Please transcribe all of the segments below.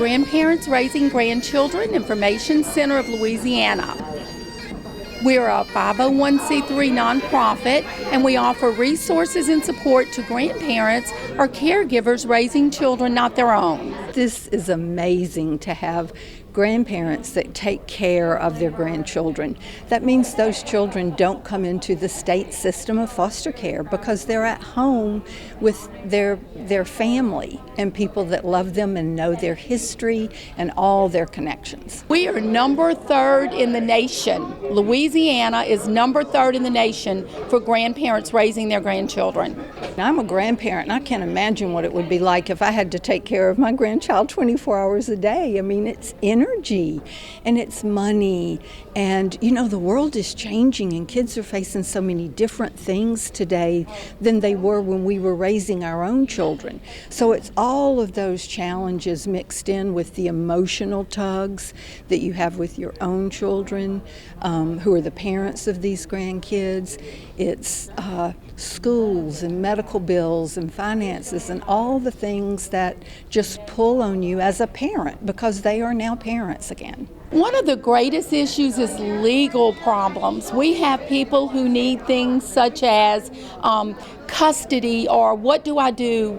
Grandparents Raising Grandchildren Information Center of Louisiana. We're a 501c3 nonprofit, and we offer resources and support to grandparents or caregivers raising children not their own. This is amazing to have grandparents that take care of their grandchildren. That means those children don't come into the state system of foster care because they're at home with their family and people that love them and know their history and all their connections. We are number 3rd in the nation. Louisiana is number 3rd in the nation for grandparents raising their grandchildren. Now, I'm a grandparent, and I can't imagine what it would be like if I had to take care of my grandchild 24 hours a day. I mean, it's energy and it's money, and the world is changing and kids are facing so many different things today than they were when we were raising our own children. So it's all of those challenges mixed in with the emotional tugs that you have with your own children who are the parents of these grandkids. It's schools and medical bills and finances and all the things that just pull on you as a parent because they are now parents again. One of the greatest issues is legal problems. We have people who need things such as custody, or what do I do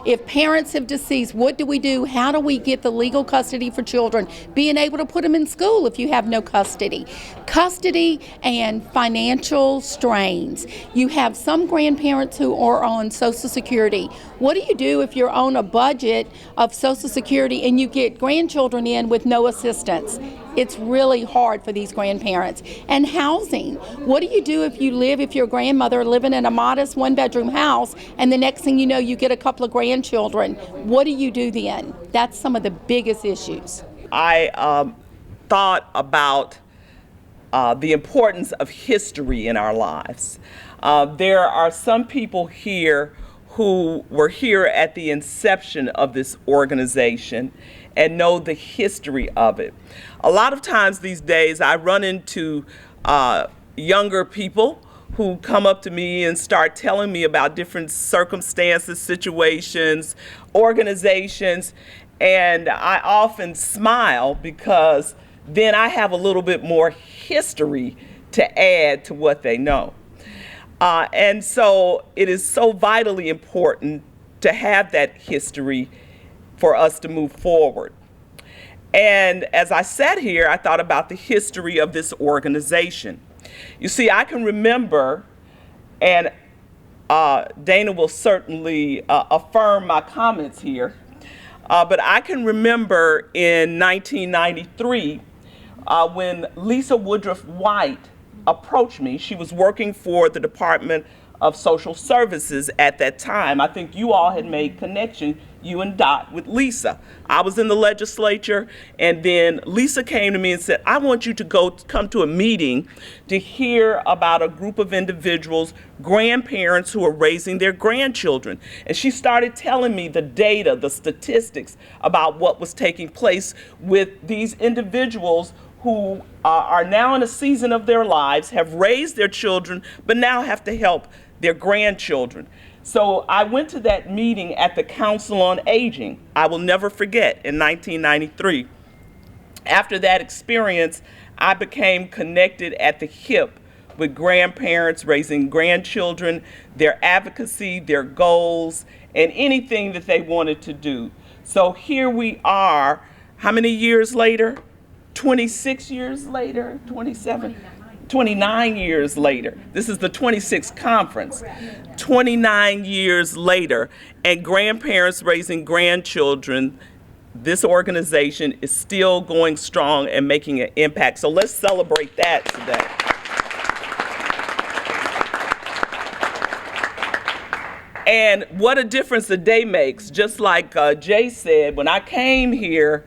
if parents have deceased? What do we do? How do we get the legal custody for children? Being able to put them in school if you have no custody. Custody and financial strains. You have some grandparents who are on Social Security. What do you do if you're on a budget of Social Security and you get grandchildren in with no assistance? It's really hard for these grandparents. And housing. What do you do if you're a grandmother living in a modest one-bedroom house and the next thing you know you get a couple of grandchildren? What do you do then? That's some of the biggest issues. I thought about the importance of history in our lives. There are some people here who were here at the inception of this organization and know the history of it. A lot of times these days I run into younger people who come up to me and start telling me about different circumstances, situations, organizations, and I often smile because then I have a little bit more history to add to what they know. And so it is so vitally important to have that history for us to move forward. And as I sat here, I thought about the history of this organization. You see, I can remember, and Dana will certainly affirm my comments here, but I can remember in 1993 when Lisa Woodruff White approached me. She was working for the Department of Social Services at that time. I think you all had made connection, you and Dot, with Lisa. I was in the legislature, and then Lisa came to me and said, I want you to come to a meeting to hear about a group of individuals, grandparents who are raising their grandchildren. And she started telling me the data, the statistics about what was taking place with these individuals who are now in a season of their lives, have raised their children, but now have to help their grandchildren. So I went to that meeting at the Council on Aging, I will never forget, in 1993. After that experience, I became connected at the hip with grandparents raising grandchildren, their advocacy, their goals, and anything that they wanted to do. So here we are, how many years later? 26 years later, 27, 29 years later. This is the 26th conference. 29 years later, and grandparents raising grandchildren, this organization is still going strong and making an impact. So let's celebrate that today. And what a difference a day makes. Just like Jay said, when I came here,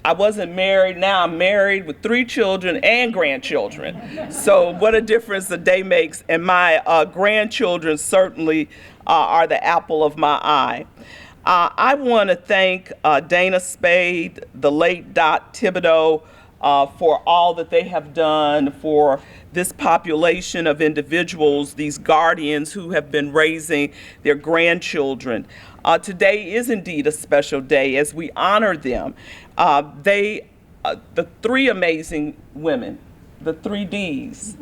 I wasn't married. Now I'm married with 3 children and grandchildren. So what a difference a day makes. And my grandchildren certainly are the apple of my eye. I want to thank Dana Spade, the late Dot Thibodeau, for all that they have done for this population of individuals, these guardians who have been raising their grandchildren. Today is indeed a special day as we honor them. The three amazing women, the three Ds,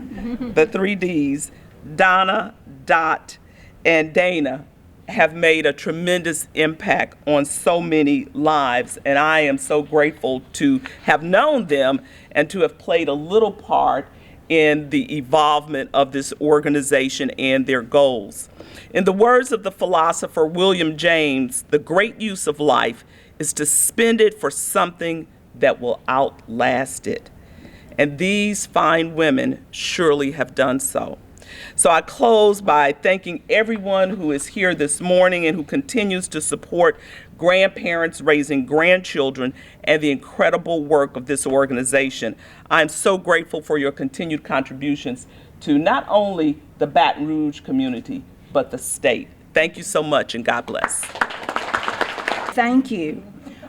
Donna, Dot, and Dana, have made a tremendous impact on so many lives, and I am so grateful to have known them and to have played a little part in the evolvement of this organization and their goals. In the words of the philosopher William James, the great use of life is to spend it for something that will outlast it. And these fine women surely have done so. So I close by thanking everyone who is here this morning and who continues to support grandparents raising grandchildren and the incredible work of this organization. I'm so grateful for your continued contributions to not only the Baton Rouge community, but the state. Thank you so much, and God bless. Thank you.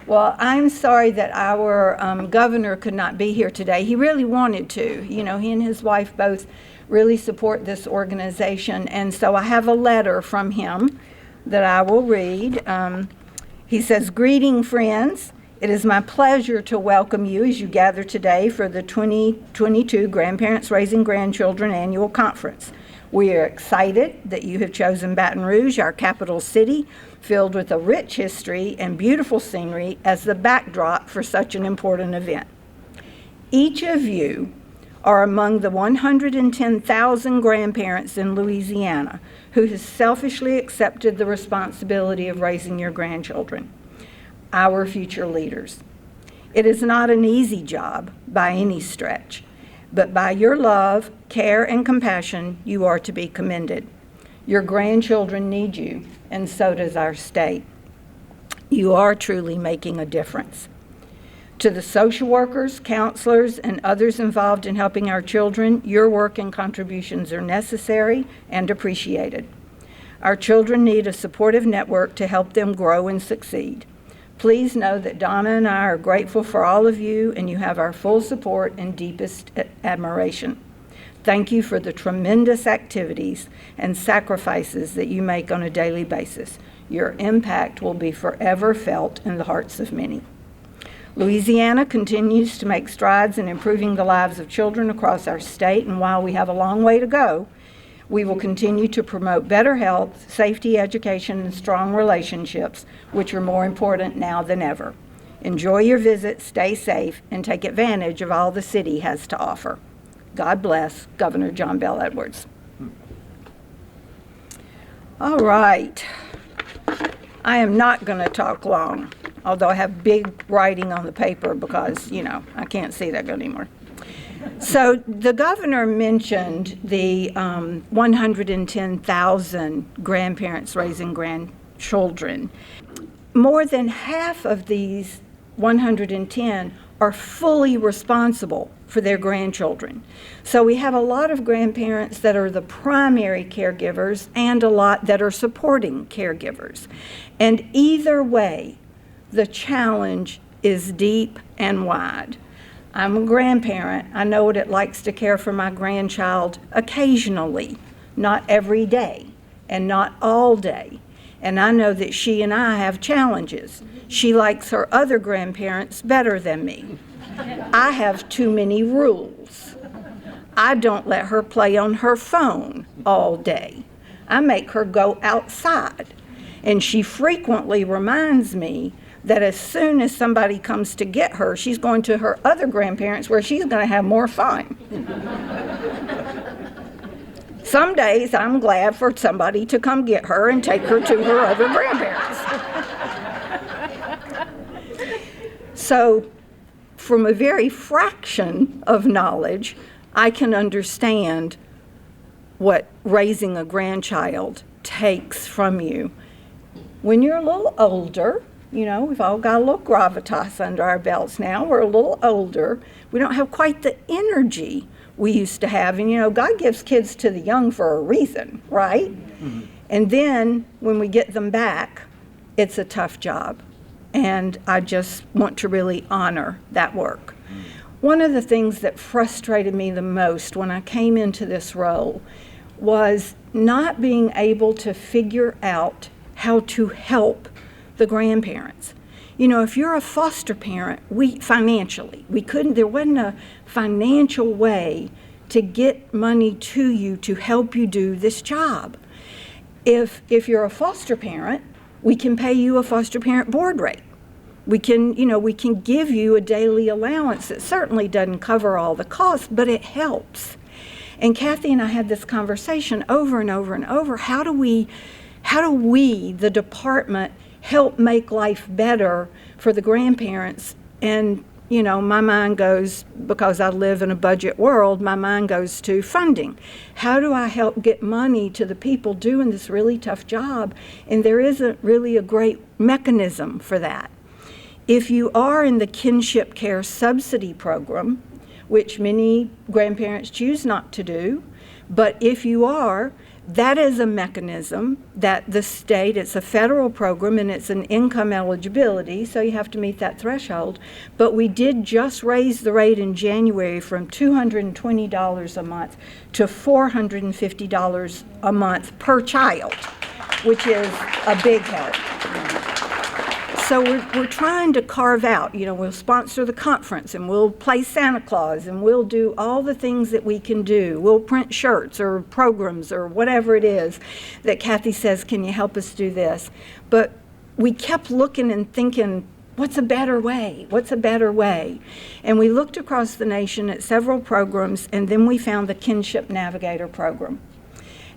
Well, I'm sorry that our governor could not be here today. He really wanted to. You know, he and his wife both really support this organization, and so I have a letter from him that I will read. He says, "Greeting, friends. It is my pleasure to welcome you as you gather today for the 2022 Grandparents Raising Grandchildren Annual Conference. We are excited that you have chosen Baton Rouge, our capital city, filled with a rich history and beautiful scenery, as the backdrop for such an important event. Each of you are among the 110,000 grandparents in Louisiana who has selfishly accepted the responsibility of raising your grandchildren, our future leaders. It is not an easy job by any stretch, but by your love, care, and compassion, you are to be commended. Your grandchildren need you, and so does our state. You are truly making a difference. To the social workers, counselors, and others involved in helping our children, your work and contributions are necessary and appreciated. Our children need a supportive network to help them grow and succeed. Please know that Donna and I are grateful for all of you, and you have our full support and deepest admiration. Thank you for the tremendous activities and sacrifices that you make on a daily basis. Your impact will be forever felt in the hearts of many. Louisiana continues to make strides in improving the lives of children across our state, and while we have a long way to go, we will continue to promote better health, safety, education, and strong relationships, which are more important now than ever. Enjoy your visit, stay safe, and take advantage of all the city has to offer. God bless, Governor John Bel Edwards. All right. I am not going to talk long, although I have big writing on the paper because, you know, I can't see that good anymore. So the governor mentioned the 110,000 grandparents raising grandchildren. More than half of these 110 are fully responsible for their grandchildren. So we have a lot of grandparents that are the primary caregivers and a lot that are supporting caregivers. And either way, the challenge is deep and wide. I'm a grandparent. I know what it likes to care for my grandchild occasionally, not every day and not all day. And I know that she and I have challenges. She likes her other grandparents better than me. I have too many rules. I don't let her play on her phone all day. I make her go outside. And she frequently reminds me that as soon as somebody comes to get her, she's going to her other grandparents where she's going to have more fun. Some days I'm glad for somebody to come get her and take her to her other grandparents. So from a very fraction of knowledge, I can understand what raising a grandchild takes from you. When you're a little older, you know, we've all got a little gravitas under our belts now. We're a little older. We don't have quite the energy we used to have. And, you know, God gives kids to the young for a reason, right? Mm-hmm. And then when we get them back, it's a tough job. And I just want to really honor that work. One of the things that frustrated me the most when I came into this role was not being able to figure out how to help the grandparents. You know, if you're a foster parent, there wasn't a financial way to get money to you to help you do this job. If you're a foster parent, we can pay you a foster parent board rate. We can give you a daily allowance that certainly doesn't cover all the costs, but it helps. And Kathy and I had this conversation over and over and over. How do we, the department, help make life better for the grandparents? And, you know, my mind goes, because I live in a budget world, my mind goes to funding. How do I help get money to the people doing this really tough job? And there isn't really a great mechanism for that. If you are in the kinship care subsidy program, which many grandparents choose not to do, but if you are, that is a mechanism that the state, it's a federal program and it's an income eligibility, so you have to meet that threshold. But we did just raise the rate in January from $220 a month to $450 a month per child, which is a big help. So we're trying to carve out, you know, we'll sponsor the conference and we'll play Santa Claus and we'll do all the things that we can do. We'll print shirts or programs or whatever it is that Kathy says, can you help us do this? But we kept looking and thinking, what's a better way? What's a better way? And we looked across the nation at several programs, and then we found the Kinship Navigator program.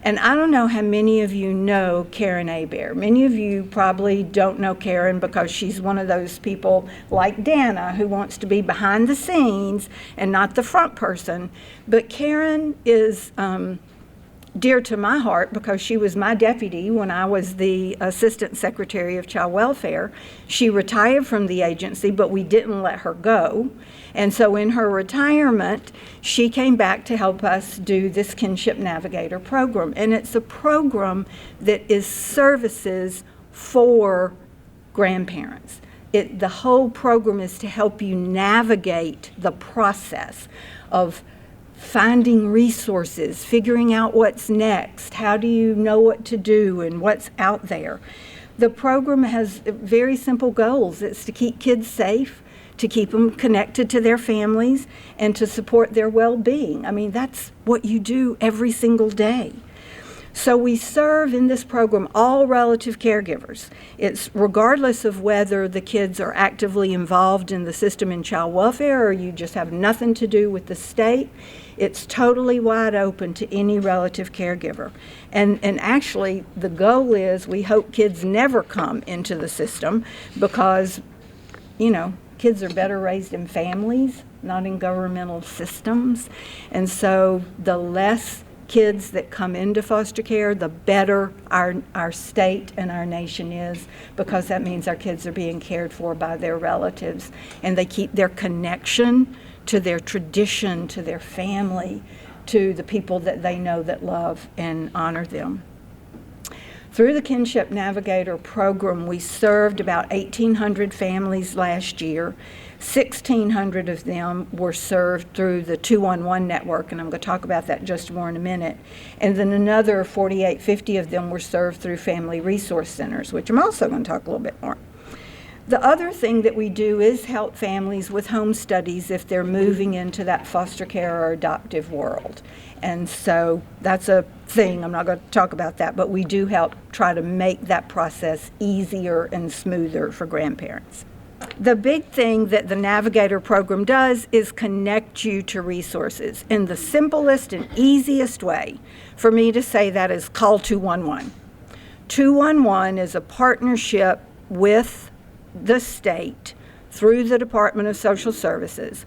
And I don't know how many of you know Karen Hebert. Many of you probably don't know Karen because she's one of those people like Dana who wants to be behind the scenes and not the front person. But Karen is dear to my heart because she was my deputy when I was the Assistant Secretary of Child Welfare. She retired from the agency, but we didn't let her go. And so in her retirement, she came back to help us do this Kinship Navigator program. And it's a program that is services for grandparents. The whole program is to help you navigate the process of finding resources, figuring out what's next, how do you know what to do and what's out there. The program has very simple goals. It's to keep kids safe, to keep them connected to their families, and to support their well-being. I mean, that's what you do every single day. So we serve in this program all relative caregivers. It's regardless of whether the kids are actively involved in the system in child welfare or you just have nothing to do with the state. It's totally wide open to any relative caregiver. And actually, the goal is we hope kids never come into the system because, you know, kids are better raised in families, not in governmental systems. And so the less kids that come into foster care, the better our state and our nation is, because that means our kids are being cared for by their relatives and they keep their connection to their tradition, to their family, to the people that they know that love and honor them. Through the Kinship Navigator program, we served about 1,800 families last year. 1,600 of them were served through the 211 network, and I'm going to talk about that just more in a minute. And then another 4,850 of them were served through family resource centers, which I'm also going to talk a little bit more. The other thing that we do is help families with home studies if they're moving into that foster care or adoptive world. And so that's a thing. I'm not going to talk about that, but we do help try to make that process easier and smoother for grandparents. The big thing that the Navigator program does is connect you to resources. And the simplest and easiest way for me to say that is call 211. 211 is a partnership with the state through the Department of Social Services,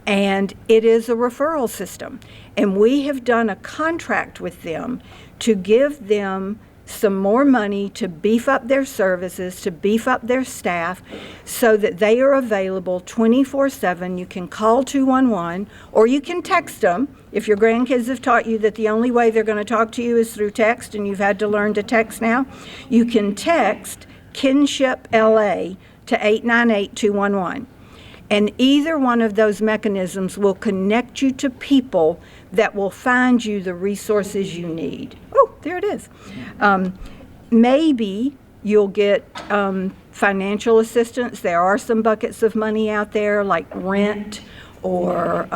and it is a referral system. And we have done a contract with them to give them some more money to beef up their services, to beef up their staff, so that they are available 24/7. You can call 211 or you can text them. If your grandkids have taught you that the only way they're going to talk to you is through text and you've had to learn to text now, you can text Kinship LA to 898-211. And either one of those mechanisms will connect you to people that will find you the resources you need. Oh, there it is. Maybe you'll get financial assistance. There are some buckets of money out there like rent or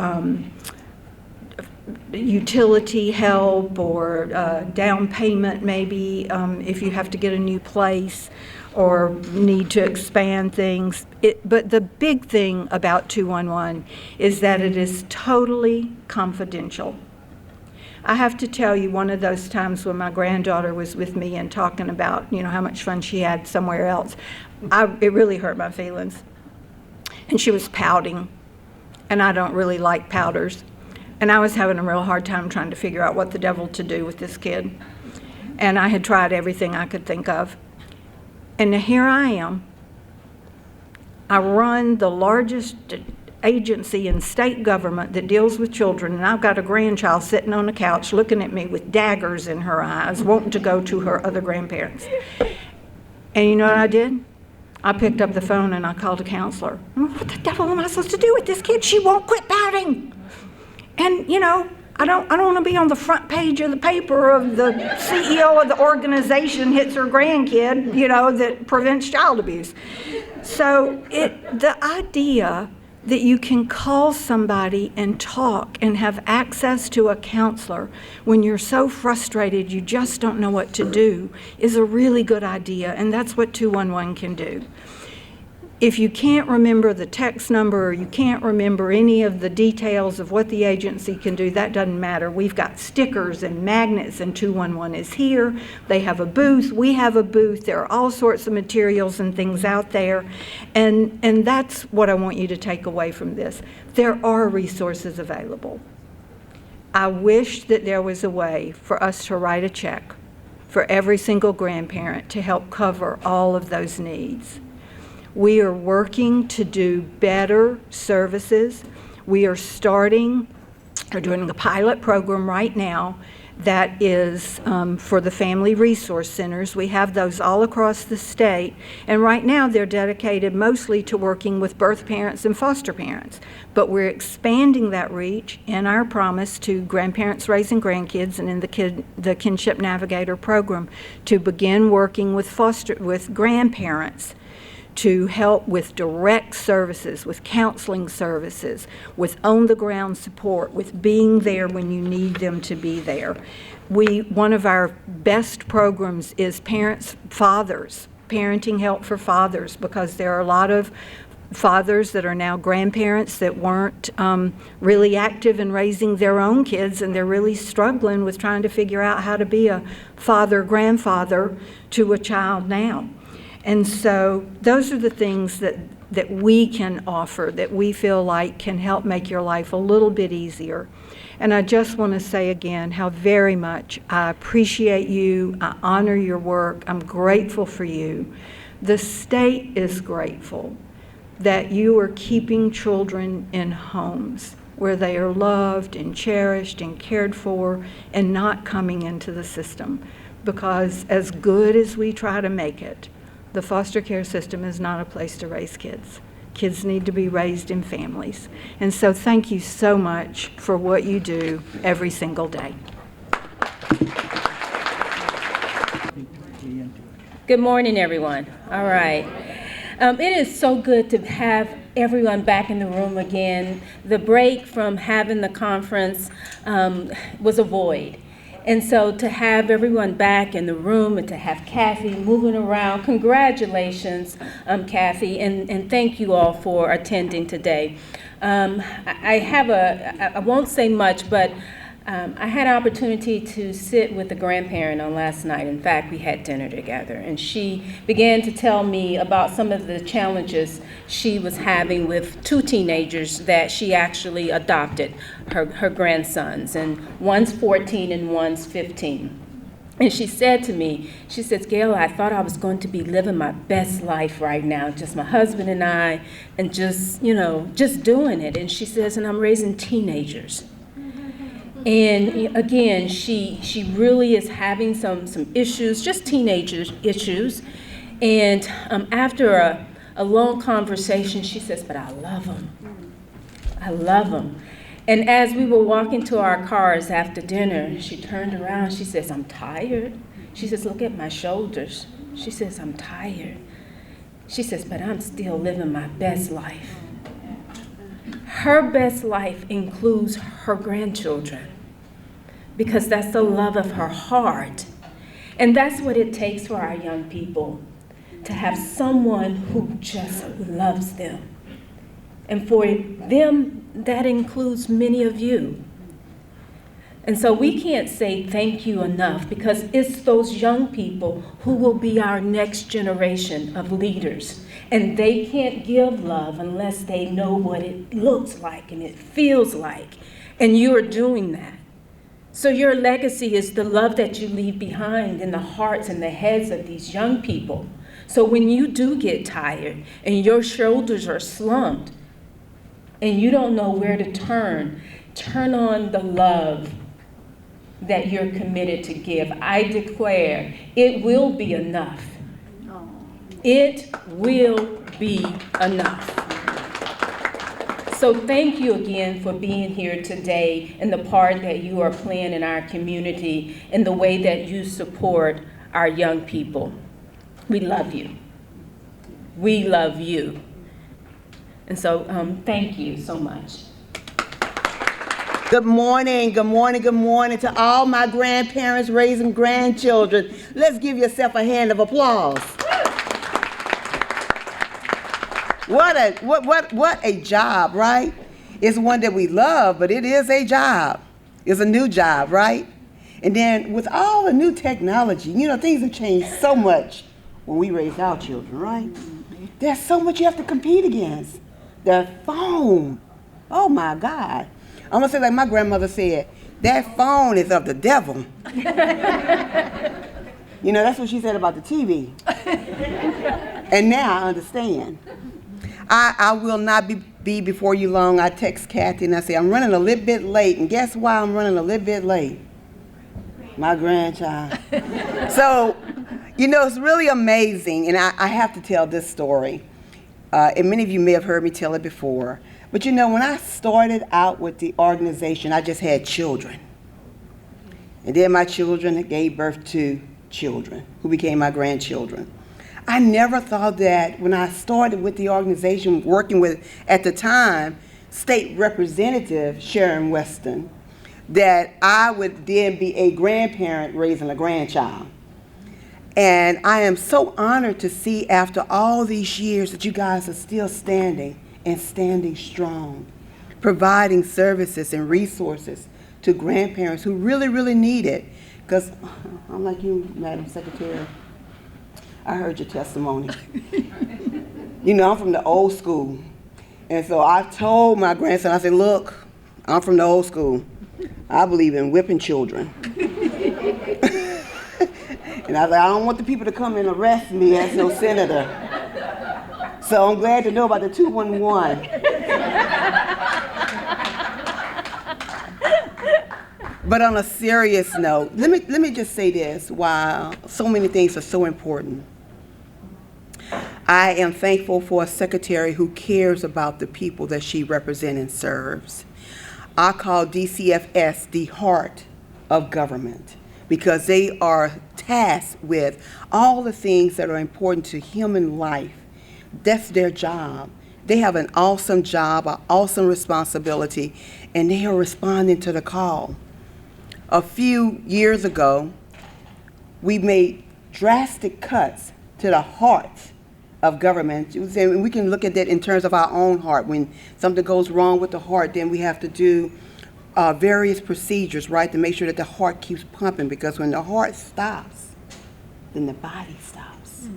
utility help or down payment maybe if you have to get a new place or need to expand things. But the big thing about 211 is that it is totally confidential. I have to tell you, one of those times when my granddaughter was with me and talking about, you know, how much fun she had somewhere else, it really hurt my feelings. And she was pouting, and I don't really like pouters. And I was having a real hard time trying to figure out what the devil to do with this kid. And I had tried everything I could think of. And here I am. I run the largest agency in state government that deals with children, and I've got a grandchild sitting on the couch looking at me with daggers in her eyes, wanting to go to her other grandparents. And you know what I did? I picked up the phone and I called a counselor. What the devil am I supposed to do with this kid? She won't quit pouting. And you know, I don't want to be on the front page of the paper of the CEO of the organization hits her grandkid, you know, that prevents child abuse. So the idea that you can call somebody and talk and have access to a counselor when you're so frustrated you just don't know what to do is a really good idea, and that's what 211 can do. If you can't remember the text number or you can't remember any of the details of what the agency can do, that doesn't matter. We've got stickers and magnets, and 211 is here. They have a booth. We have a booth. There are all sorts of materials and things out there. And that's what I want you to take away from this. There are resources available. I wish that there was a way for us to write a check for every single grandparent to help cover all of those needs. We are working to do better services. We are doing a pilot program right now that is for the family resource centers. We have those all across the state, and right now they're dedicated mostly to working with birth parents and foster parents. But we're expanding that reach in our promise to grandparents raising grandkids and in the Kinship Navigator program to begin working with grandparents to help with direct services, with counseling services, with on-the-ground support, with being there when you need them to be there. One of our best programs is fathers, parenting help for fathers, because there are a lot of fathers that are now grandparents that weren't really active in raising their own kids, and they're really struggling with trying to figure out how to be a father, grandfather to a child now. And so those are the things that we can offer, that we feel like can help make your life a little bit easier. And I just want to say again how very much I appreciate you. I honor your work. I'm grateful for you. The state is grateful that you are keeping children in homes where they are loved and cherished and cared for and not coming into the system. Because as good as we try to make it, the foster care system is not a place to raise kids. Kids need to be raised in families. And so thank you so much for what you do every single day. Good morning, everyone. All right. It is so good to have everyone back in the room again. The break from having the conference was a void. And so to have everyone back in the room and to have Kathy moving around, congratulations, Kathy, and thank you all for attending today. I won't say much, but I had an opportunity to sit with a grandparent on last night. In fact, we had dinner together, and she began to tell me about some of the challenges she was having with two teenagers that she actually adopted, her grandsons, and one's 14 and one's 15. And she said to me, she says, "Gail, I thought I was going to be living my best life right now, just my husband and I, and just doing it." And she says, "And I'm raising teenagers." And again, she really is having some issues, just teenager issues. And after a long conversation. She says, but I love him. I love him. And as we were walking to our cars after dinner, she turned around. She says, I'm tired. She says, look at my shoulders. She says, I'm tired. She says, but I'm still living my best life. Her best life includes her grandchildren, because that's the love of her heart. And that's what it takes for our young people, to have someone who just loves them. And for them, that includes many of you. And so we can't say thank you enough, because it's those young people who will be our next generation of leaders. And they can't give love unless they know what it looks like and it feels like. And you are doing that. So your legacy is the love that you leave behind in the hearts and the heads of these young people. So when you do get tired and your shoulders are slumped and you don't know where to turn on the love that you're committed to give. I declare it will be enough. It will be enough. So thank you again for being here today and the part that you are playing in our community and the way that you support our young people. We love you. We love you. And so thank you so much. Good morning, good morning, good morning to all my grandparents raising grandchildren. Let's give yourself a hand of applause. What a job, right? It's one that we love, but it is a job. It's a new job, right? And then with all the new technology, you know, things have changed so much when we raised our children, right? There's so much you have to compete against. The phone, oh my God. I'm gonna say like my grandmother said, that phone is of the devil. You know, that's what she said about the TV. And now I understand. I will not be before you long. I text Kathy and I say, I'm running a little bit late. And guess why I'm running a little bit late? My grandchild. So, you know, it's really amazing. And I have to tell this story. And many of you may have heard me tell it before. But you know, when I started out with the organization, I just had children. And then my children gave birth to children who became my grandchildren. I never thought that when I started with the organization, working with, at the time, State Representative Sharon Weston, that I would then be a grandparent raising a grandchild. And I am so honored to see after all these years that you guys are still standing and standing strong, providing services and resources to grandparents who really, really need it. Because I'm like you, Madam Secretary, I heard your testimony. You know, I'm from the old school. And so I told my grandson, I said, look, I'm from the old school. I believe in whipping children. And I was like, I don't want the people to come and arrest me as no senator. So I'm glad to know about the 211. But on a serious note, let me just say this, while so many things are so important. I am thankful for a secretary who cares about the people that she represents and serves. I call DCFS the heart of government, because they are tasked with all the things that are important to human life. That's their job. They have an awesome job, an awesome responsibility, and they are responding to the call. A few years ago, we made drastic cuts to the heart of government. And we can look at that in terms of our own heart. When something goes wrong with the heart, then we have to do various procedures, right, to make sure that the heart keeps pumping, because when the heart stops, then the body stops.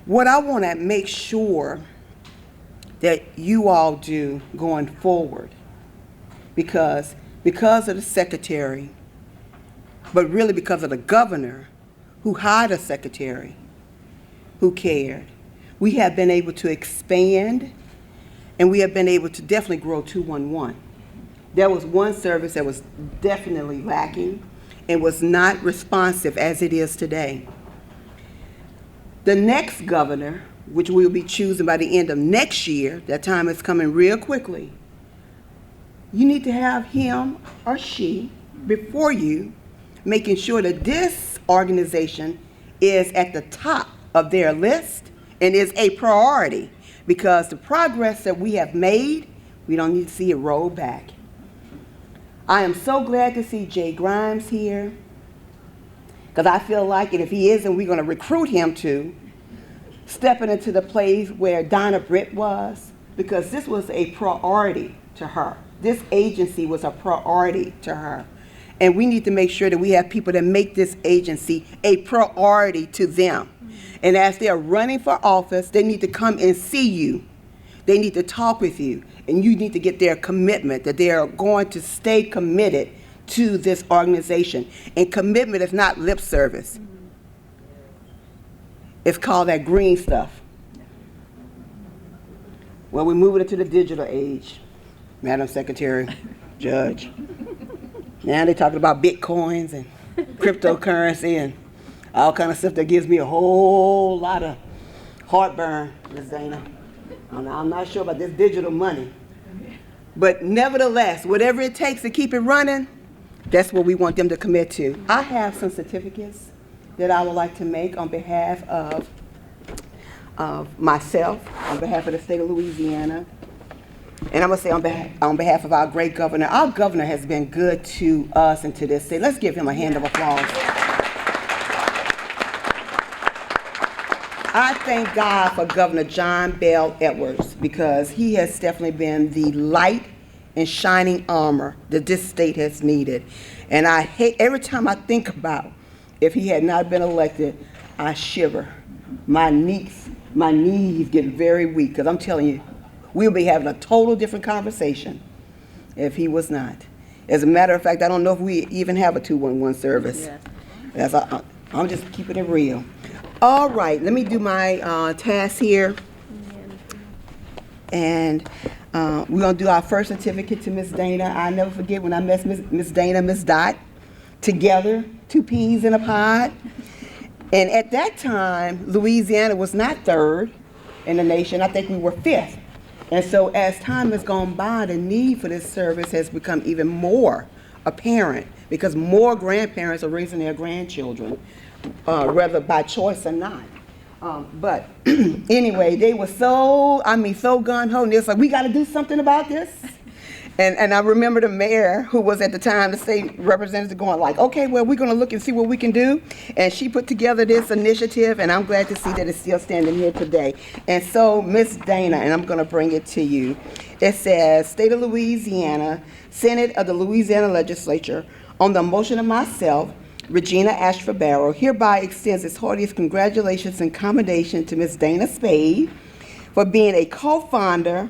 What I want to make sure that you all do going forward, because of the secretary, but really because of the governor who hired a secretary who cared, we have been able to expand, and we have been able to definitely grow 211. There was one service that was definitely lacking and was not responsive as it is today. The next governor which we'll be choosing by the end of next year, that time is coming real quickly, you need to have him or she before you, making sure that this organization is at the top of their list and is a priority, because the progress that we have made, we don't need to see it roll back. I am so glad to see Jay Grimes here, because I feel like, and if he isn't, we're going to recruit him to stepping into the place where Donna Britt was, because this was a priority to her. This agency was a priority to her. And we need to make sure that we have people that make this agency a priority to them. And as they're running for office, they need to come and see you. They need to talk with you. And you need to get their commitment that they are going to stay committed to this organization. And commitment is not lip service. It's called that green stuff. Well, we're moving into the digital age, Madam Secretary, Judge. Now they're talking about Bitcoins and cryptocurrency and all kind of stuff that gives me a whole lot of heartburn, Ms. Dana. I'm not sure about this digital money. But nevertheless, whatever it takes to keep it running, that's what we want them to commit to. I have some certificates that I would like to make on behalf of myself, on behalf of the state of Louisiana, and I'm going to say on behalf of our great governor. Our governor has been good to us and to this state. Let's give him a hand of applause. I thank God for Governor John Bell Edwards, because he has definitely been the light and shining armor that this state has needed. And I hate, every time I think about if he had not been elected, I shiver. My knees get very weak, because I'm telling you, we'll be having a total different conversation if he was not. As a matter of fact, I don't know if we even have a 211 service. Yeah. I'm just keeping it real. All right, let me do my task here. And we're going to do our first certificate to Miss Dana. I never forget when I met Miss Dana, Miss Dot, together, 2 peas in a pod. And at that time, Louisiana was not 3rd in the nation. I think we were 5th. And so as time has gone by, the need for this service has become even more apparent, because more grandparents are raising their grandchildren, whether by choice or not. But anyway, they were so gung-ho, and they was like, we got to do something about this. And I remember the mayor, who was at the time the state representative, going like, okay, well, we're going to look and see what we can do. And she put together this initiative, and I'm glad to see that it's still standing here today. And so, Miss Dana, and I'm going to bring it to you. It says, State of Louisiana, Senate of the Louisiana Legislature, on the motion of myself, Regina Ashford Barrow, hereby extends its heartiest congratulations and commendation to Miss Dana Spade for being a co-founder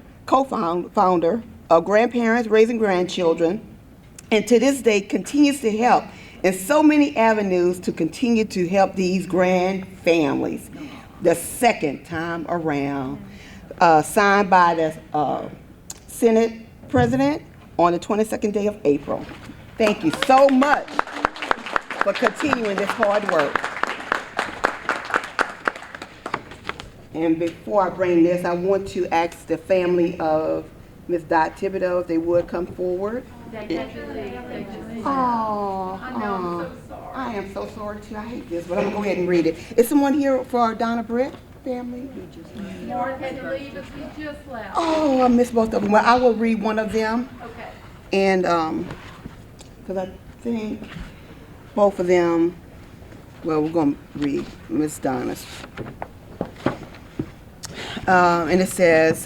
of Grandparents Raising Grandchildren, and to this day continues to help in so many avenues to continue to help these grand families. The second time around, signed by the Senate President on the 22nd day of April. Thank you so much for continuing this hard work. And before I bring this, I want to ask the family of Ms. Dot Thibodeau if they would come forward. Oh, I am so sorry too. I hate this, but I'm gonna go ahead and read it. Is someone here for our Donna Britt family? Mark had to leave us, we just left. Oh, I missed both of them. Well, I will read one of them. Okay. And because I think both of them, well, we're gonna read Ms. Donna's. And it says,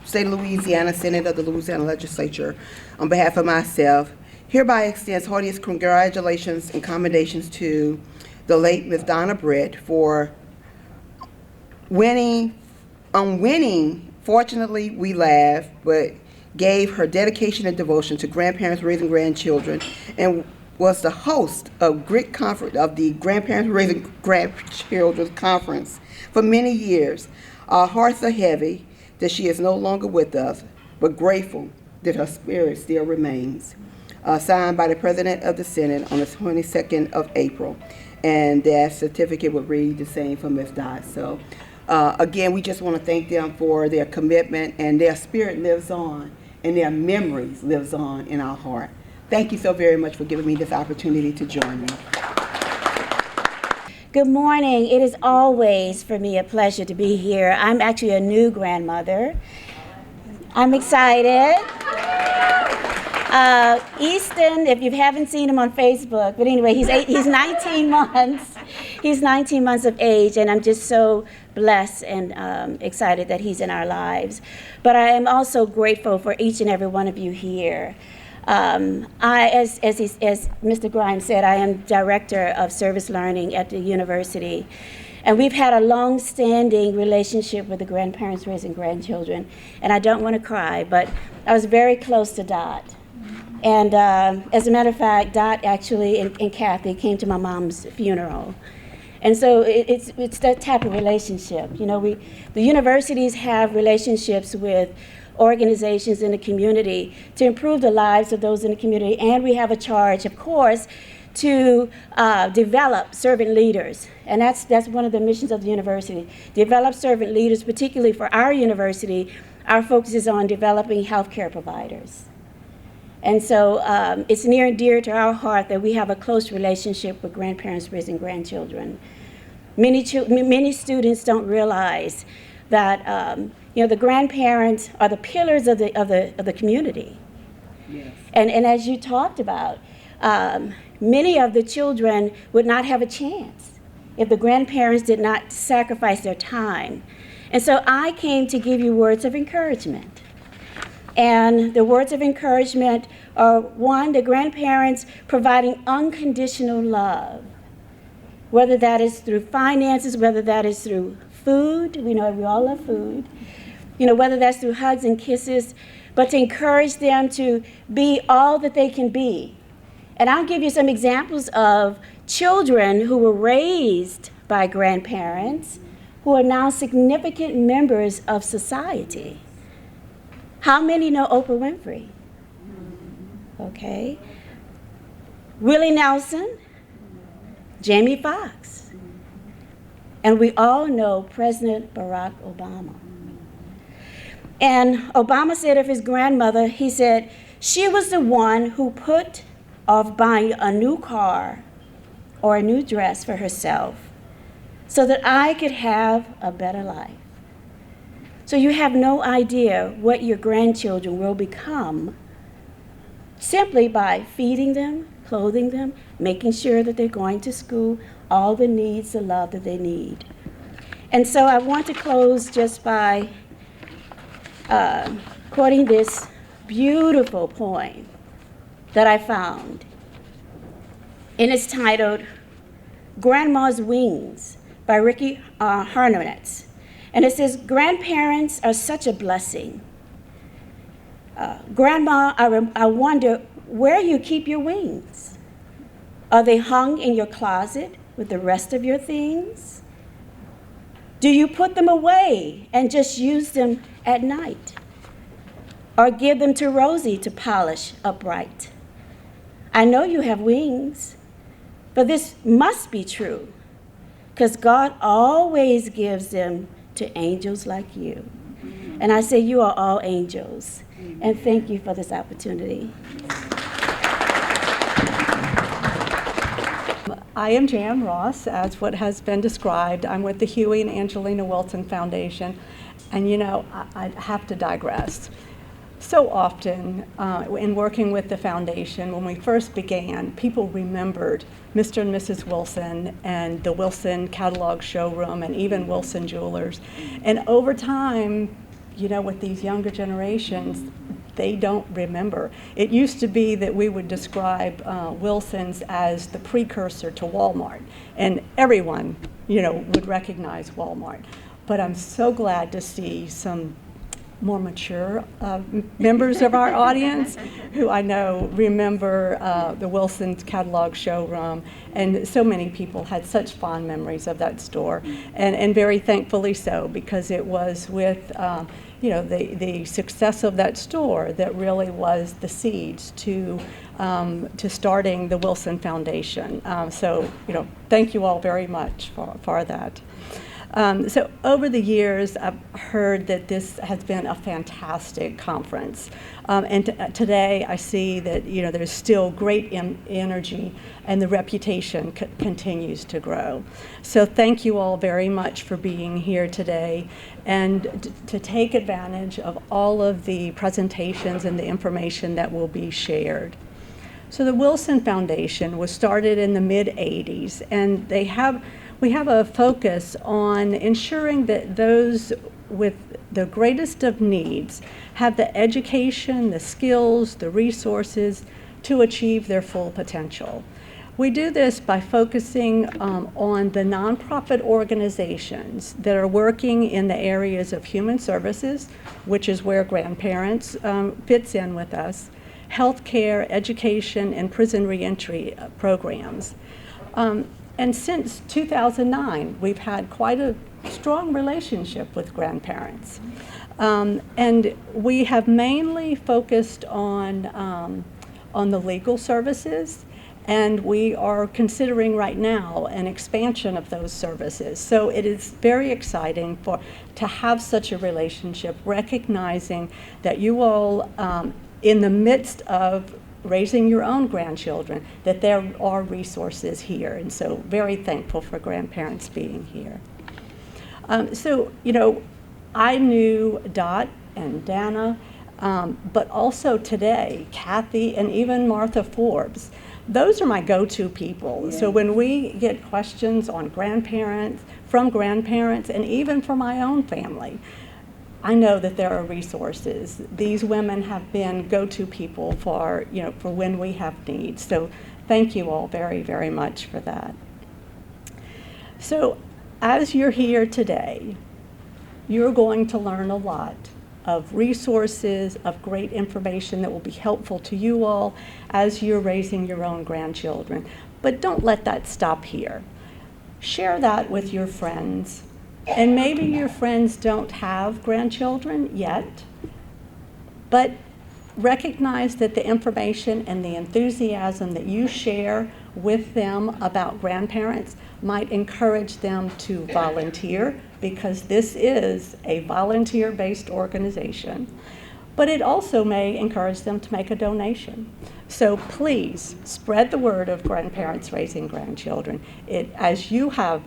State of Louisiana, Senate of the Louisiana Legislature, on behalf of myself, hereby extends heartiest congratulations and commendations to the late Ms. Donna Britt for winning. Fortunately, we laughed, but gave her dedication and devotion to grandparents raising grandchildren, and was the host of the Grandparents Raising Grandchildren Conference for many years. Our hearts are heavy that she is no longer with us, but grateful that her spirit still remains. Signed by the President of the Senate on the 22nd of April. And that certificate would read the same for Ms. Dot. So Again, we just want to thank them for their commitment, and their spirit lives on, and their memories lives on in our heart. Thank you so very much for giving me this opportunity to join me. Good morning. It is always for me a pleasure to be here. I'm actually a new grandmother. I'm excited. Easton, if you haven't seen him on Facebook, but anyway, he's 19 months. He's 19 months of age, and I'm just so blessed and excited that he's in our lives. But I am also grateful for each and every one of you here. As Mr. Grimes said, I am Director of Service Learning at the university. And we've had a long-standing relationship with the grandparents raising grandchildren. And I don't want to cry, but I was very close to Dot. And as a matter of fact, Dot actually and Kathy came to my mom's funeral. And so it's that type of relationship. You know, the universities have relationships with organizations in the community to improve the lives of those in the community, and we have a charge, of course, to develop servant leaders, and that's one of the missions of the university. Develop servant leaders, particularly for our university. Our focus is on developing healthcare providers, and so it's near and dear to our heart that we have a close relationship with grandparents raising grandchildren. Many students don't realize that you know, the grandparents are the pillars of the community. Yes. And as you talked about, many of the children would not have a chance if the grandparents did not sacrifice their time. And so I came to give you words of encouragement. And the words of encouragement are, one, the grandparents providing unconditional love, whether that is through finances, whether that is through food. We know we all love food. You know, whether that's through hugs and kisses, but to encourage them to be all that they can be. And I'll give you some examples of children who were raised by grandparents who are now significant members of society. How many know Oprah Winfrey? Okay. Willie Nelson, Jamie Foxx, and we all know President Barack Obama. And Obama said of his grandmother, he said, she was the one who put off buying a new car or a new dress for herself so that I could have a better life. So you have no idea what your grandchildren will become simply by feeding them, clothing them, making sure that they're going to school, all the needs, the love that they need. And so I want to close just by quoting this beautiful poem that I found. And it's titled Grandma's Wings by Ricky Harnonetz. And it says, grandparents are such a blessing. Grandma, I wonder where you keep your wings. Are they hung in your closet with the rest of your things? Do you put them away and just use them at night? Or give them to Rosie to polish upright? I know you have wings, but this must be true, because God always gives them to angels like you. And I say you are all angels. And thank you for this opportunity. I am Jan Ross, as what has been described. I'm with the Huey and Angelina Wilson Foundation. And you know, I have to digress. So often in working with the foundation, when we first began, people remembered Mr. and Mrs. Wilson and the Wilson Catalog Showroom and even Wilson Jewelers. And over time, you know, with these younger generations, they don't remember. It used to be that we would describe Wilson's as the precursor to Walmart, and everyone, you know, would recognize Walmart. But I'm so glad to see some more mature members of our audience who I know remember the Wilson's Catalog Showroom, and so many people had such fond memories of that store, and very thankfully so, because it was with you know, the success of that store that really was the seeds to starting the Wilson Foundation. So, you know, thank you all very much for that. So over the years, I've heard that this has been a fantastic conference. Today, I see that there's still great energy, and the reputation continues to grow. So thank you all very much for being here today, and to take advantage of all of the presentations and the information that will be shared. So the Wilson Foundation was started in the mid-'80s, and we have a focus on ensuring that those with the greatest of needs have the education, the skills, the resources to achieve their full potential. We do this by focusing on the nonprofit organizations that are working in the areas of human services, which is where grandparents fits in with us, healthcare, education, and prison reentry programs. And since 2009, we've had quite a strong relationship with grandparents. And we have mainly focused on the legal services, and we are considering right now an expansion of those services. So it is very exciting to have such a relationship, recognizing that you all, in the midst of raising your own grandchildren, that there are resources here. And so very thankful for grandparents being here. I knew Dot and Dana, but also today, Kathy and even Martha Forbes. Those are my go-to people. Yeah. So when we get questions on grandparents, from grandparents, and even from my own family, I know that there are resources. These women have been go-to people for when we have needs. So thank you all very, very much for that. So as you're here today, you're going to learn a lot of resources, of great information that will be helpful to you all as you're raising your own grandchildren. But don't let that stop here. Share that with your friends. And maybe your friends don't have grandchildren yet, but recognize that the information and the enthusiasm that you share with them about grandparents might encourage them to volunteer, because this is a volunteer-based organization. But it also may encourage them to make a donation. So please spread the word of grandparents raising grandchildren. As you have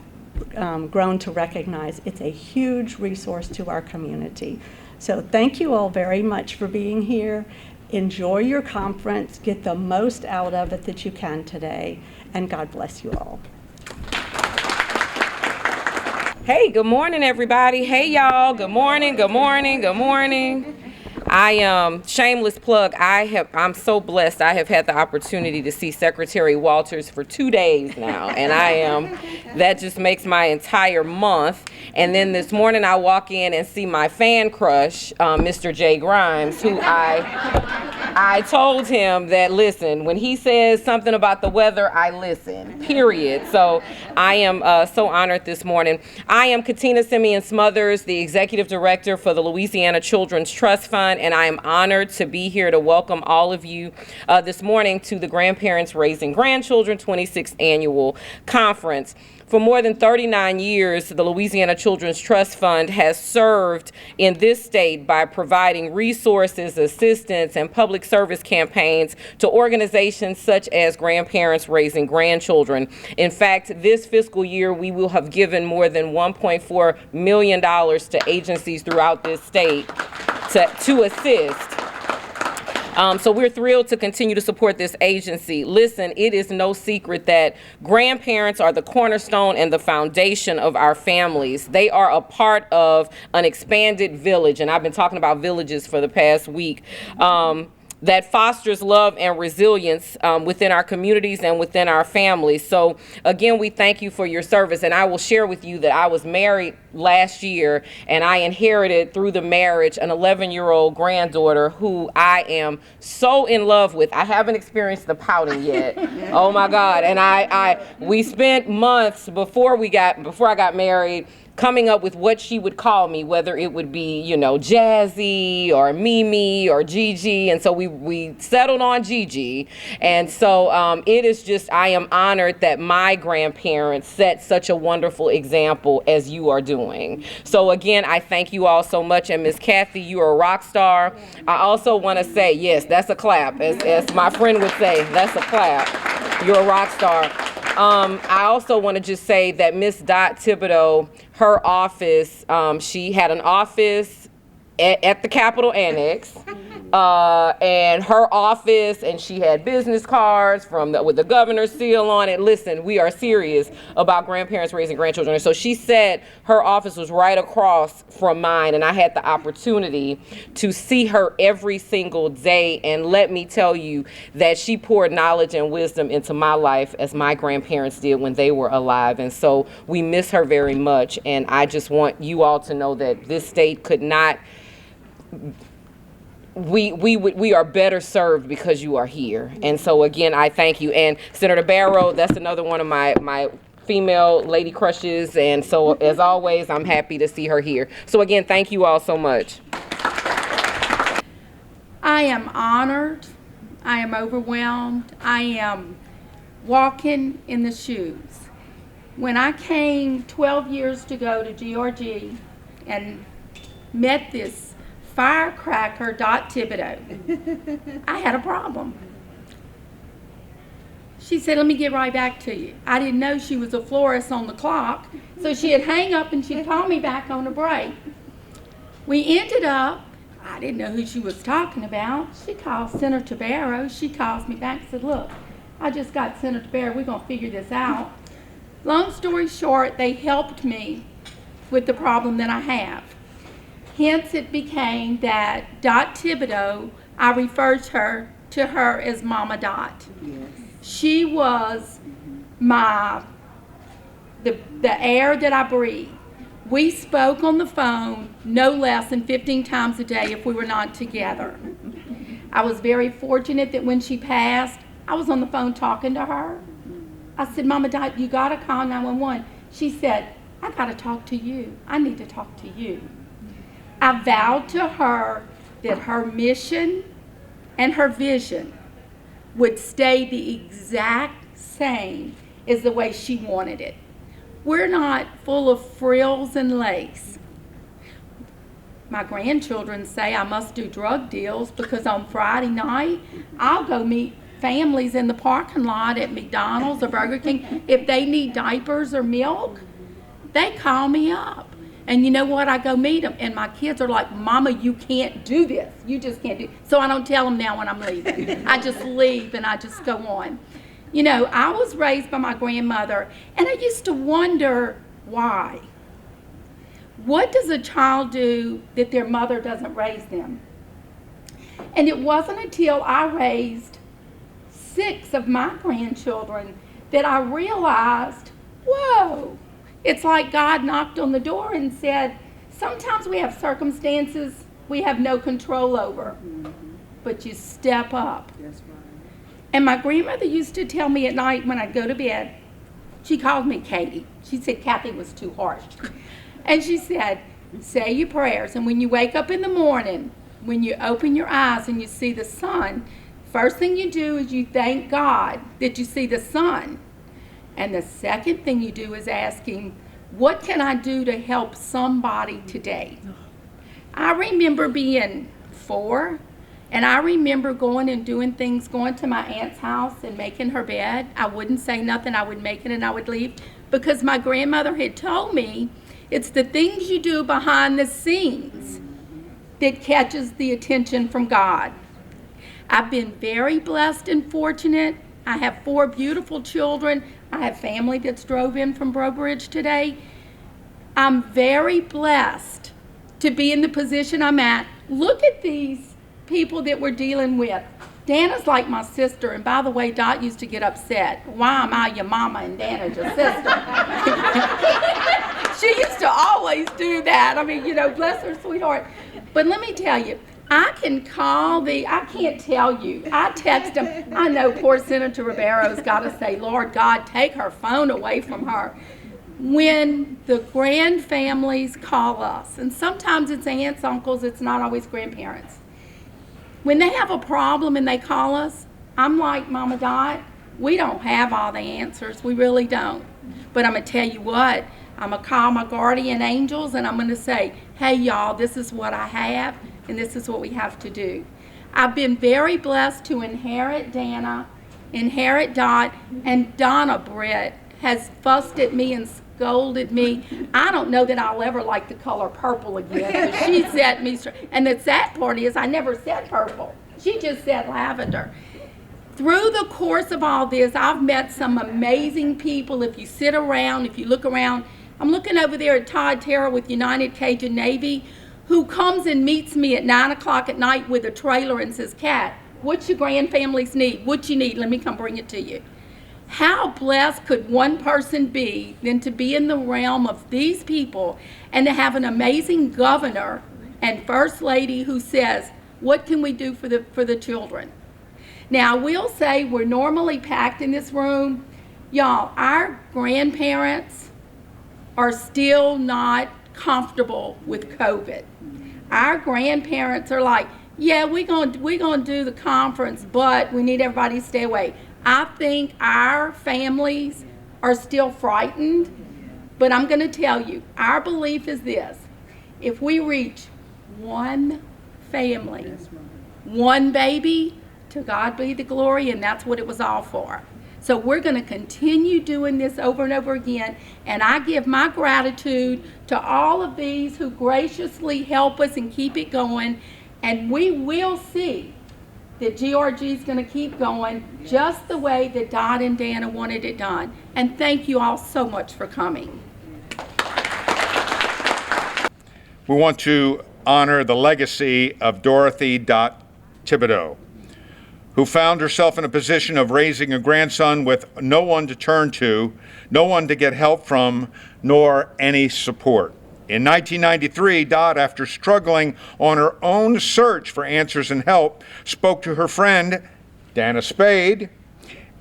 grown to recognize, it's a huge resource to our community. So thank you all very much for being here. Enjoy your conference. Get the most out of it that you can today. And God bless you all. Hey, good morning, everybody. Hey, y'all. Good morning, good morning, good morning. Shameless plug, I'm so blessed. I have had the opportunity to see Secretary Walters for 2 days now, and that just makes my entire month. And then this morning I walk in and see my fan crush, Mr. Jay Grimes, who I told him that, listen, when he says something about the weather, I listen, period. So I am so honored this morning. I am KATINA SIEMEN-SMOTHERS, the Executive Director for the Louisiana Children's Trust Fund, and I am honored to be here to welcome all of you this morning to the Grandparents Raising Grandchildren 26th Annual Conference. For more than 39 years, the Louisiana Children's Trust Fund has served in this state by providing resources, assistance, and public service campaigns to organizations such as Grandparents Raising Grandchildren. In fact, this fiscal year, we will have given more than $1.4 million to agencies throughout this state to assist. So we're thrilled to continue to support this agency. Listen, it is no secret that grandparents are the cornerstone and the foundation of our families. They are a part of an expanded village, and I've been talking about villages for the past week, that fosters love and resilience within our communities and within our families. So again, we thank you for your service. And I will share with you that I was married last year, and I inherited through the marriage an 11-year-old granddaughter who I am so in love with. I haven't experienced the pouting yet. Oh my God. And we spent months before I got married coming up with what she would call me, whether it would be, you know, Jazzy or Mimi or Gigi. And so we settled on Gigi. And so it is just, I am honored that my grandparents set such a wonderful example as you are doing. So again, I thank you all so much. And Miss Kathy, you are a rock star. I also want to say, yes, that's a clap. As my friend would say, that's a clap. You're a rock star. I also want to just say that Miss Dot Thibodeau, her office, she had an office at the Capitol Annex, and her office, and she had business cards with the governor's seal on it. Listen, we are serious about grandparents raising grandchildren. And so she said her office was right across from mine, and I had the opportunity to see her every single day. And let me tell you that she poured knowledge and wisdom into my life as my grandparents did when they were alive. And so we miss her very much. And I just want you all to know that this state could not, we are better served because you are here. And so again, I thank you. And Senator Barrow, that's another one of my female lady crushes. And so as always, I'm happy to see her here. So again, thank you all so much. I am honored. I am overwhelmed. I am walking in the shoes. When I came 12 years ago to GRG and met this firecracker, Dot Thibodeau, I had a problem. She said, let me get right back to you. I didn't know she was a florist on the clock, so she'd hang up and she'd call me back on a break. We ended up, I didn't know who she was talking about. She called Senator Barrow. She calls me back and said, look, I just got Senator Barrow. We're going to figure this out. Long story short, they helped me with the problem that I have. Hence, it became that Dot Thibodeau, I referred to her as Mama Dot. Yes. She was the air that I breathe. We spoke on the phone no less than 15 times a day if we were not together. I was very fortunate that when she passed, I was on the phone talking to her. I said, Mama Dot, you got to call 911. She said, I got to talk to you. I need to talk to you. I vowed to her that her mission and her vision would stay the exact same as the way she wanted it. We're not full of frills and lace. My grandchildren say I must do drug deals because on Friday night, I'll go meet families in the parking lot at McDonald's or Burger King. If they need diapers or milk, they call me up. And you know what? I go meet them, and my kids are like, Mama, you can't do this. You just can't do it. So I don't tell them now when I'm leaving. I just leave, and I just go on. You know, I was raised by my grandmother, and I used to wonder why. What does a child do that their mother doesn't raise them? And it wasn't until I raised 6 of my grandchildren that I realized, whoa. It's like God knocked on the door and said, sometimes we have circumstances we have no control over, but you step up. That's right. And my grandmother used to tell me at night when I'd go to bed, she called me Katie. She said Kathy was too harsh. And she said, say your prayers, and when you wake up in the morning, when you open your eyes and you see the sun, first thing you do is you thank God that you see the sun. And the second thing you do is ask him, what can I do to help somebody today? I remember being 4, and I remember going and doing things, going to my aunt's house and making her bed. I wouldn't say nothing. I would make it and I would leave because my grandmother had told me it's the things you do behind the scenes that catches the attention from God. I've been very blessed and fortunate. I have 4 beautiful children. I have family that's drove in from Breaux Bridge today. I'm very blessed to be in the position I'm at. Look at these people that we're dealing with. Dana's like my sister, and by the way, Dot used to get upset. Why am I your mama and Dana's your sister? She used to always do that. I mean, you know, bless her sweetheart. But let me tell you, I can call I can't tell you. I text them. I know poor Senator Barrow's got to say, Lord God, take her phone away from her. when the grand families call us, and sometimes it's aunts, uncles, it's not always grandparents. When they have a problem and they call us, I'm like, Mama Dot, we don't have all the answers. We really don't. But I'm going to tell you what, I'm going to call my guardian angels and I'm going to say, hey, y'all, this is what I have and this is what we have to do. I've been very blessed to inherit Dana, inherit Dot, and Donna Britt has fussed at me and scolded me. I don't know that I'll ever like the color purple again. But she set me straight. And the sad part is I never said purple. She just said lavender. Through the course of all this, I've met some amazing people. If you sit around, if you look around, I'm looking over there at Todd Terrell with United Cajun Navy, who comes and meets me at 9 o'clock at night with a trailer and says, Kat, what's your grand families need? What you need? Let me come bring it to you. How blessed could one person be than to be in the realm of these people and to have an amazing governor and first lady who says, what can we do for the children? Now, I will say we're normally packed in this room. Y'all, our grandparents are still not comfortable with COVID. Our grandparents are like, yeah, we're gonna do the conference, but we need everybody to stay away. I think our families are still frightened, but I'm going to tell you, our belief is this. If we reach one family, one baby, to God be the glory, and that's what it was all for. So we're going to continue doing this over and over again, and I give my gratitude to all of these who graciously help us and keep it going, and we will see that GRG is going to keep going just the way that Dot and Dana wanted it done. And thank you all so much for coming. We want to honor the legacy of Dorothy Dot Thibodeau, who found herself in a position of raising a grandson with no one to turn to, no one to get help from, nor any support. In 1993, Dot, after struggling on her own search for answers and help, spoke to her friend, Dana Spade,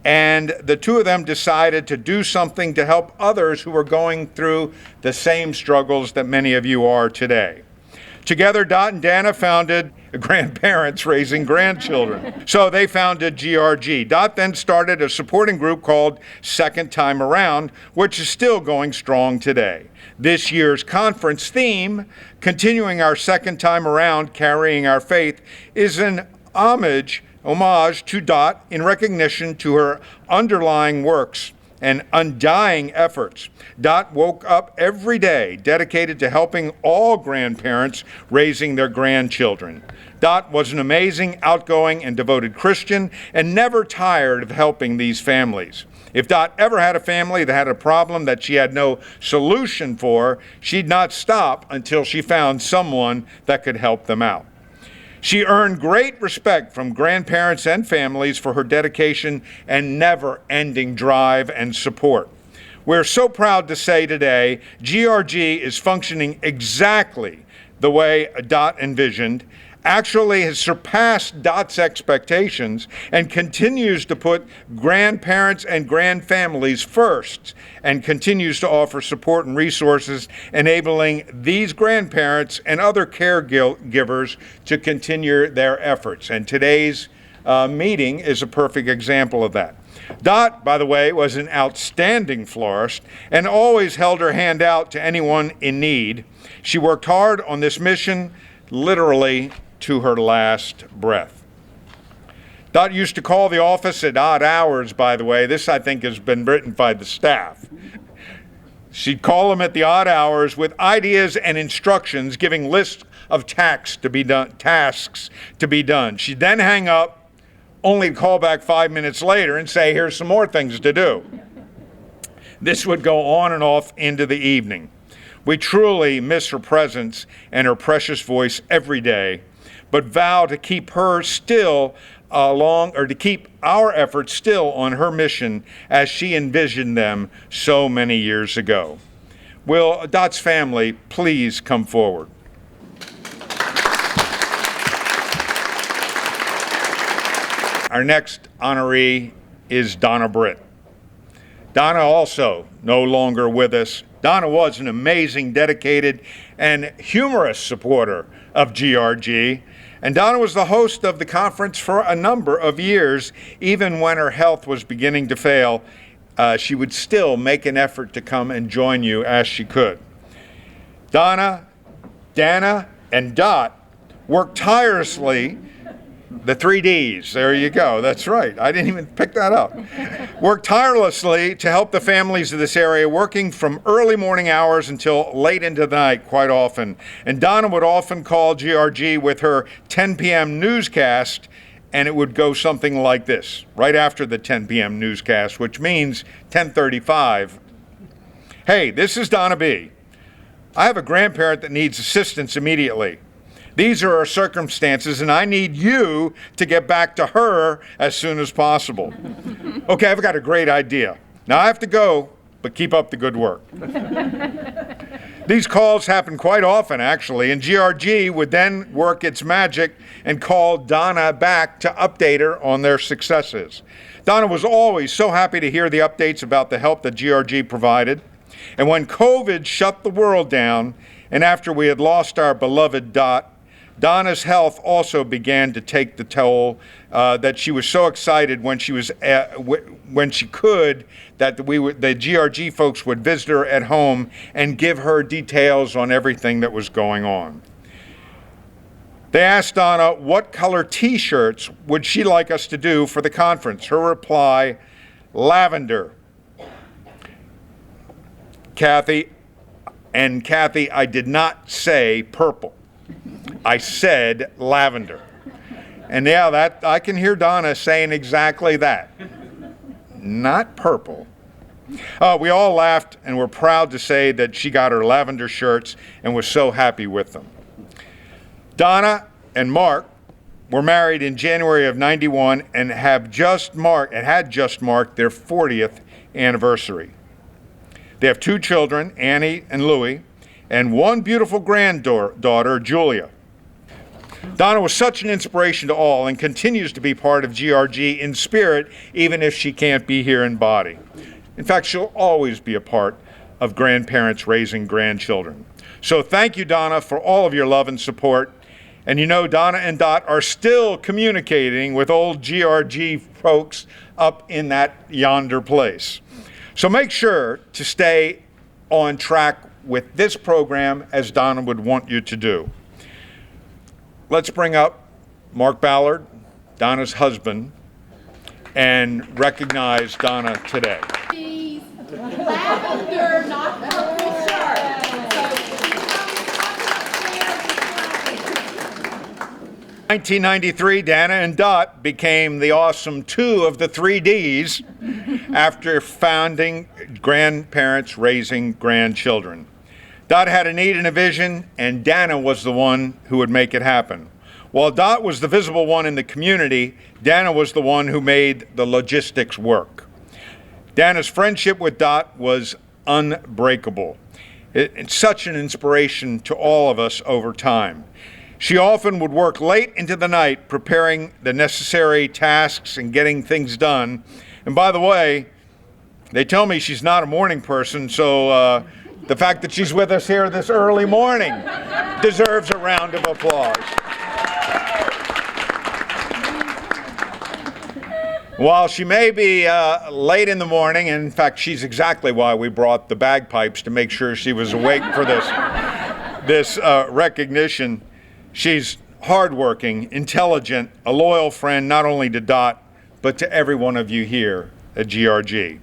and the two of them decided to do something to help others who were going through the same struggles that many of you are today. Together, Dot and Dana founded Grandparents Raising Grandchildren. So they founded GRG. Dot then started a supporting group called Second Time Around, which is still going strong today. This year's conference theme, Continuing Our Second Time Around, Carrying Our Faith, is an homage to Dot in recognition to her underlying works and undying efforts. Dot woke up every day dedicated to helping all grandparents raising their grandchildren. Dot was an amazing, outgoing, and devoted Christian and never tired of helping these families. If Dot ever had a family that had a problem that she had no solution for, she'd not stop until she found someone that could help them out. She earned great respect from grandparents and families for her dedication and never-ending drive and support. We're so proud to say today, GRG is functioning exactly the way Dot envisioned, actually has surpassed Dot's expectations, and continues to put grandparents and grandfamilies first, and continues to offer support and resources, enabling these grandparents and other caregivers to continue their efforts. And today's meeting is a perfect example of that. Dot, by the way, was an outstanding florist and always held her hand out to anyone in need. She worked hard on this mission, literally to her last breath. Dot used to call the office at odd hours, by the way. This, I think, has been written by the staff. She'd call them at the odd hours with ideas and instructions, giving lists of tasks to be done. She'd then hang up, only to call back 5 minutes later and say, here's some more things to do. This would go on and off into the evening. We truly miss her presence and her precious voice every day, but vow to keep her still to keep our efforts still on her mission as she envisioned them so many years ago. Will Dot's family please come forward? Our next honoree is Donna Britt. Donna also no longer with us. Donna was an amazing, dedicated, and humorous supporter of GRG. And Donna was the host of the conference for a number of years. Even when her health was beginning to fail, she would still make an effort to come and join you as she could. Donna, Dana, and Dot worked tirelessly. The 3 Ds, there you go, that's right. I didn't even pick that up. Worked tirelessly to help the families of this area, working from early morning hours until late into the night quite often. And Donna would often call GRG with her 10 p.m. newscast, and it would go something like this, right after the 10 p.m. newscast, which means 10:35. Hey, this is Donna B. I have a grandparent that needs assistance immediately. These are our circumstances, and I need you to get back to her as soon as possible. Okay, I've got a great idea. Now I have to go, but keep up the good work. These calls happen quite often, actually, and GRG would then work its magic and call Donna back to update her on their successes. Donna was always so happy to hear the updates about the help that GRG provided. And when COVID shut the world down, and after we had lost our beloved Dot, Donna's health also began to take the toll. That she was so excited when she was when she could that the GRG folks would visit her at home and give her details on everything that was going on. They asked Donna what color T-shirts would she like us to do for the conference. Her reply, lavender. Kathy, I did not say purple. I said lavender. And yeah, that I can hear Donna saying exactly that. Not purple. We all laughed and were proud to say that she got her lavender shirts and was so happy with them. Donna and Mark were married in January of '91 and had just marked their 40th anniversary. They have 2 children, Annie and Louie, and 1 beautiful granddaughter, Julia. Donna was such an inspiration to all and continues to be part of GRG in spirit, even if she can't be here in body. In fact, she'll always be a part of grandparents raising grandchildren. So thank you, Donna, for all of your love and support. And you know, Donna and Dot are still communicating with old GRG folks up in that yonder place. So make sure to stay on track with this program as Donna would want you to do. Let's bring up Mark Ballard, Donna's husband, and recognize Donna today. Lavender, not purple shirt. 1993, Dana and Dot became the awesome 2 of the 3 Ds after founding Grandparents Raising Grandchildren. Dot had a need and a vision, and Dana was the one who would make it happen. While Dot was the visible one in the community, Dana was the one who made the logistics work. Dana's friendship with Dot was unbreakable. It's such an inspiration to all of us over time. She often would work late into the night preparing the necessary tasks and getting things done. And by the way, they tell me she's not a morning person, so the fact that she's with us here this early morning deserves a round of applause. While she may be late in the morning, and in fact, she's exactly why we brought the bagpipes to make sure she was awake for this recognition. She's hardworking, intelligent, a loyal friend not only to Dot, but to every one of you here at GRG.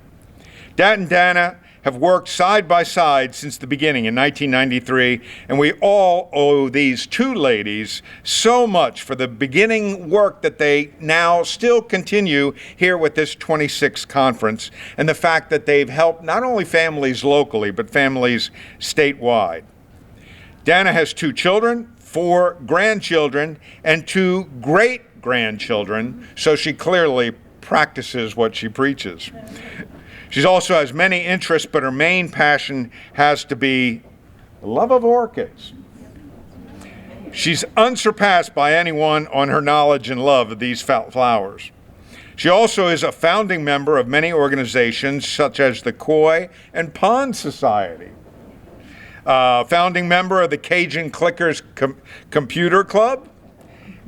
Dad and Dana have worked side by side since the beginning in 1993, and we all owe these 2 ladies so much for the beginning work that they now still continue here with this 26th conference, and the fact that they've helped not only families locally, but families statewide. Dana has 2 children, 4 grandchildren, and 2 great-grandchildren, so she clearly practices what she preaches. She also has many interests, but her main passion has to be the love of orchids. She's unsurpassed by anyone on her knowledge and love of these flowers. She also is a founding member of many organizations such as the Koi and Pond Society, founding member of the Cajun Clickers Computer Club,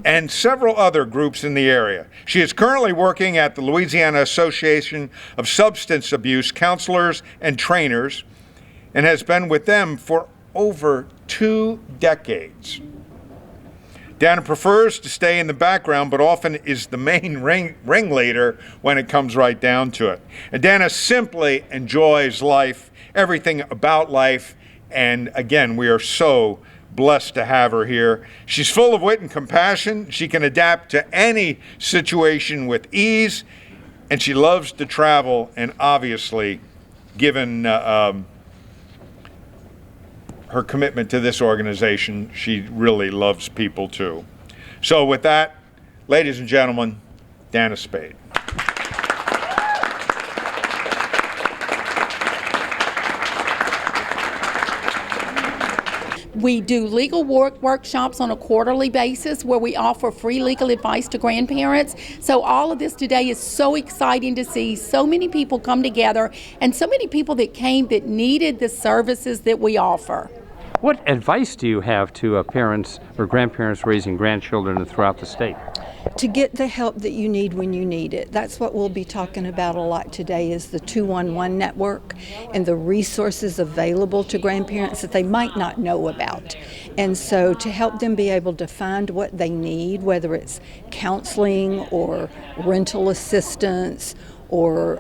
and several other groups in the area. She is currently working at the Louisiana Association of Substance Abuse Counselors and Trainers and has been with them for over 2 decades. Dana prefers to stay in the background, but often is the main ringleader when it comes right down to it. And Dana simply enjoys life, everything about life, and again, we are so blessed to have her here. She's full of wit and compassion. She can adapt to any situation with ease, and she loves to travel, and obviously, given her commitment to this organization, she really loves people too. So with that, ladies and gentlemen, Dana Spade. We do legal workshops on a quarterly basis where we offer free legal advice to grandparents. So all of this today is so exciting to see so many people come together and so many people that came that needed the services that we offer. What advice do you have to parents or grandparents raising grandchildren throughout the state? To get the help that you need when you need it. That's what we'll be talking about a lot today, is the 211 network and the resources available to grandparents that they might not know about. And so to help them be able to find what they need, whether it's counseling or rental assistance or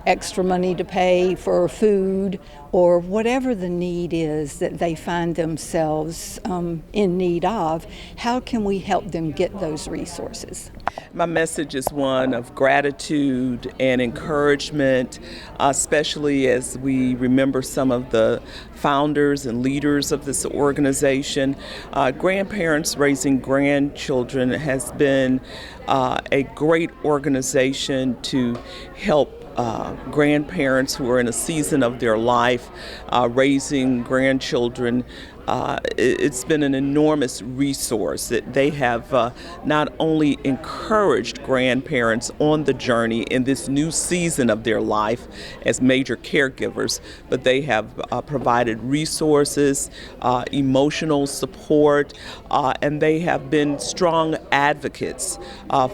extra money to pay for food, or whatever the need is that they find themselves in need of, how can we help them get those resources? My message is one of gratitude and encouragement, especially as we remember some of the founders and leaders of this organization. Grandparents Raising Grandchildren has been a great organization to help grandparents who are in a season of their life raising grandchildren. It's been an enormous resource. They have not only encouraged grandparents on the journey in this new season of their life as major caregivers, but they have provided resources, emotional support, and they have been strong advocates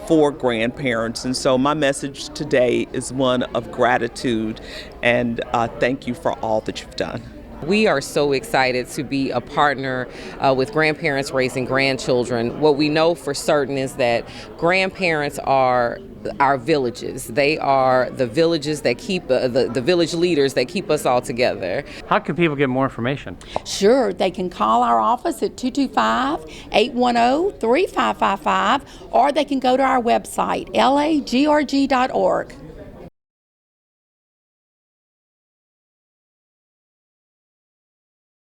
for grandparents. And so my message today is one of gratitude and thank you for all that you've done. We are so excited to be a partner with Grandparents Raising Grandchildren. What we know for certain is that grandparents are our villages. They are the villages that keep, the village leaders that keep us all together. How can people get more information? Sure, they can call our office at 225-810-3555, or they can go to our website, lagrg.org.